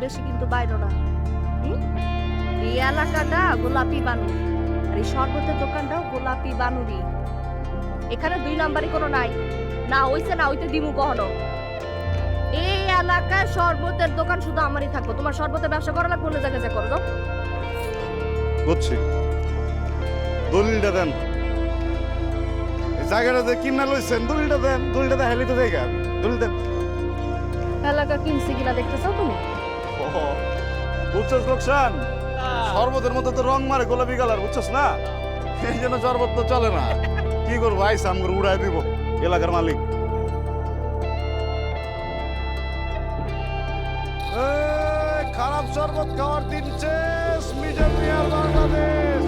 বেশি কিন্তু বাইরো না। এই এলাকাটা গোলাপি বানুর, আর এই শরবতের দোকানটাও গোলাপি বানুরি। এখানে 2 নাম্বারই কোনো নাই, না হইছে না হইতে দিমু কখনো। এই এলাকায় শরবতের দোকান শুধু আমারই থাকবো। তোমার শরবতের ব্যবসা করা লাগবে, অন্য জায়গায় যা করো দাও। বুঝছি, দলিলটা দেন। এই জায়গাটা যে কিনা লইছেন, দলিলটা দেন। দলিলটা দেখাইলে তো জায়গা, দলিল দেন। এলাকা কিনছি কিনা দেখতে চাও তুমি? বুঝছস লোকসান, শরবতের মধ্যে তো রং মারে গোলাপি কালার, বুঝছস না? এই জন্য শরবত তো চলে না। কি করবো, আইসা আমগর উড়াই দিব এলাকার মালিক। খারাপ শরবত খাওয়ার দিন শেষ। মিজান মিয়ার বাংলাদেশ।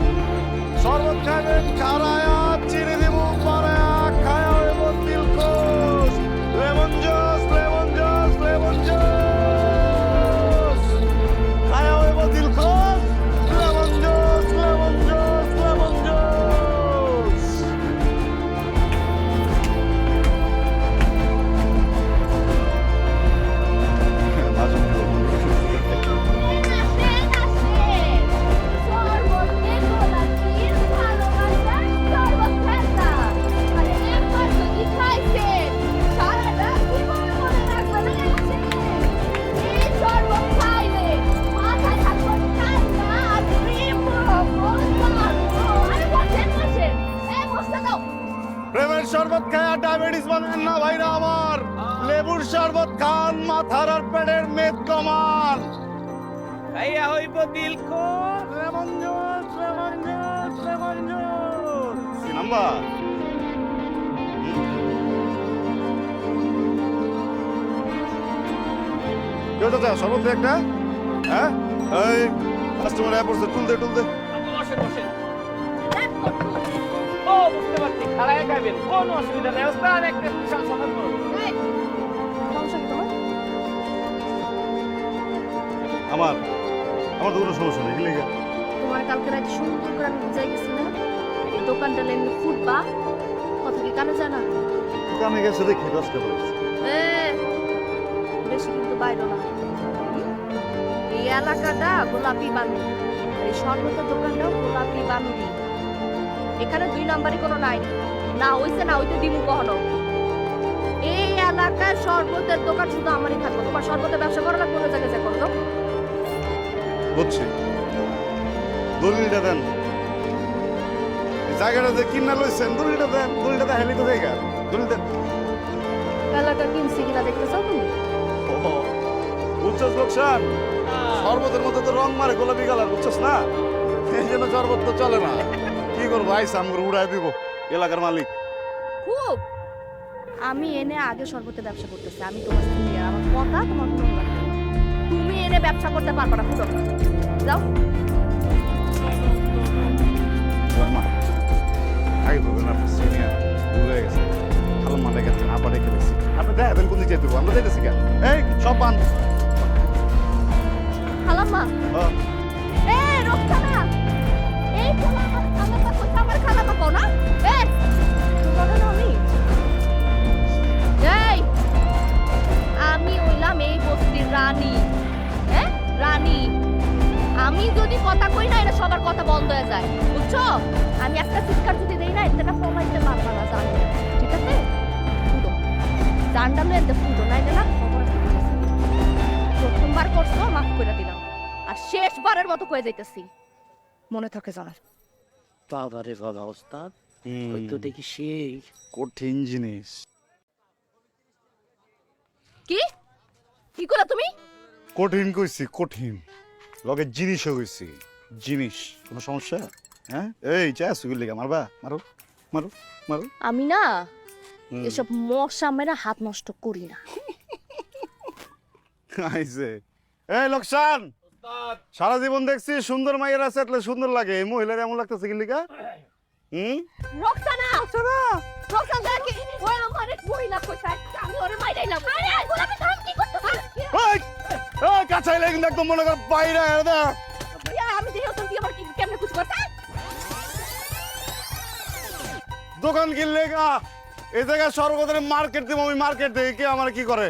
শরবত খাবেন খারায়া, চিনি দিব পারায়া, খায়া হইব দিল খুশ। Lemon juice, lemon juice, lemon juice, খায়া হইব দিল খুশ। Lemon juice, lemon juice, lemon juice. প্রেমের শরবত খায়া ডায়াবেটিস বানেন না ভাইরা আমার। লেবুর শরবত খান, মাথার আর পেটের মেদ কমান। ভাইয়া হইব দিল খুশ। Lemon juice, lemon juice, lemon juice. কি নাম্বার? কেউ তো শরবত দে একটা। হ্যাঁ, এই কাস্টমার অ্যাপ করছে, তুল দে, তুল দে। বসেন বসেন। ও বুঝতে পারছি, খাড়ায় খাইবেন, কোনো অসুবিধা নেই। ওস্তাদ একটা সমাধান করুন। আমার আমার তো কোনো সমস্যা নেই, কি লেগে? তোমার কালকে রাতে সুন্দর করে আমি বুঝাই গেছি না, এই দোকানটা লেনদেন ফুটবা, কথা কি কানে যায় না? কানে গেছে দেখি 10টা বলেছে। বেশি কিন্তু বাইরো না। এই এলাকাটা গোলাপি বানুর, আর এই শরবতের দোকানটাও গোলাপি বানুরি। এখানে 2 নাম্বারই কোনো নাই, না হইছে না হইতে দিমু কখনো। এই এলাকায় শরবতের দোকান শুধু আমারই থাকবো। তোমার শরবতের ব্যবসা করা লাগবে, অন্য জায়গায় যা করো দাও। বুঝছি, দলিলটা দেন। এই জায়গাটা যে কিনা লইছেন, দলিলটা দেন। দলিলটা দেখাইলে তো জায়গা, দলিল দেন। এলাকা কিনছি কিনা দেখতে চাও তুমি? বুঝছস লোকসান, শরবতের মধ্যে তো রং মারে গোলাপি কালার, বুঝছস না? এই জন্য শরবত তো চলে না। কি করবো, আইসা আমগর উড়াই দিব এলাকার মালিক। খুব আমি এনে আগে শরবতের ব্যবসা করতেছি, আমি তোমার সিনিয়র, আমার কথা তোমার মনে রাখতে হবে। তুমি এনে ব্যবসা করতে পারবা না, খুব যাও। মা আগে বলবেন আপনার সিনিয়র ভুলে গেছে, খালাম মা রেখেছেন, আবার রেখে দিচ্ছি। আপনি দেখাবেন কোন দিকে যেতে, আমরা যেতেছি কেন? এই সব পান। খালাম্মা, এ রোকসানা, এই খালা আমার খালাম্মা কইছে, আমার খালাম্মা কও না? তোমার না আমি হইলাম এই বস্তির রানী। হ্যাঁ, রানী। আমি যদি কথা কই না, এটা সবার কথা বন্ধ হয়ে যায়, বুঝছো? আমি একটা চিৎকার যদি দেই না, এটা প্রমাইতে পারবা না, জানো? ঠিক আছে? ফুটো জানডা লয়ে এতে ফুটো নাই না, খবর আছে। প্রথমবার করছো, মাফ করে দিলাম, আর শেষবারের মতো কয়ে যাইতেছি, মনে থাকে জানার। বাবারে বাবা ওস্তাদ, ওই তো দেখি সেই কঠিন জিনিস। কি কি করলা তুমি? কঠিন কইছি, কঠিন। লগে জিনিসও কইছি, জিনিস। কোনো সমস্যা? হ্যাঁ, এই চা সুগির লেগে মারবা, মারো মারো মারো। আমি না এসব মশা মেরা হাত নষ্ট করি না। আইছে এই লোকসান, সারা জীবন দেখছি সুন্দর মাইয়ের আছে, এতলে সুন্দর লাগে। এই মহিলার এমন লাগতেছে কি লিগা? রক্সানা, রক্সানা দেখি ওই আমারে মহিলা কোথায়, আমি ওরে মাইরাইলাম। আরে গোলাপি থাম, কি করতেছিস? ওই ওই কাছাইলে কিন্তু একদম মনে কর বাইরে দা। আমি দেখি তুই আমার কি কেমনে কিছু করছিস? দোকান কিনলে গা, এই জায়গায় সর্বদরে মার্কেট দিব, আমি মার্কেট দেখি কে আমার কি করে।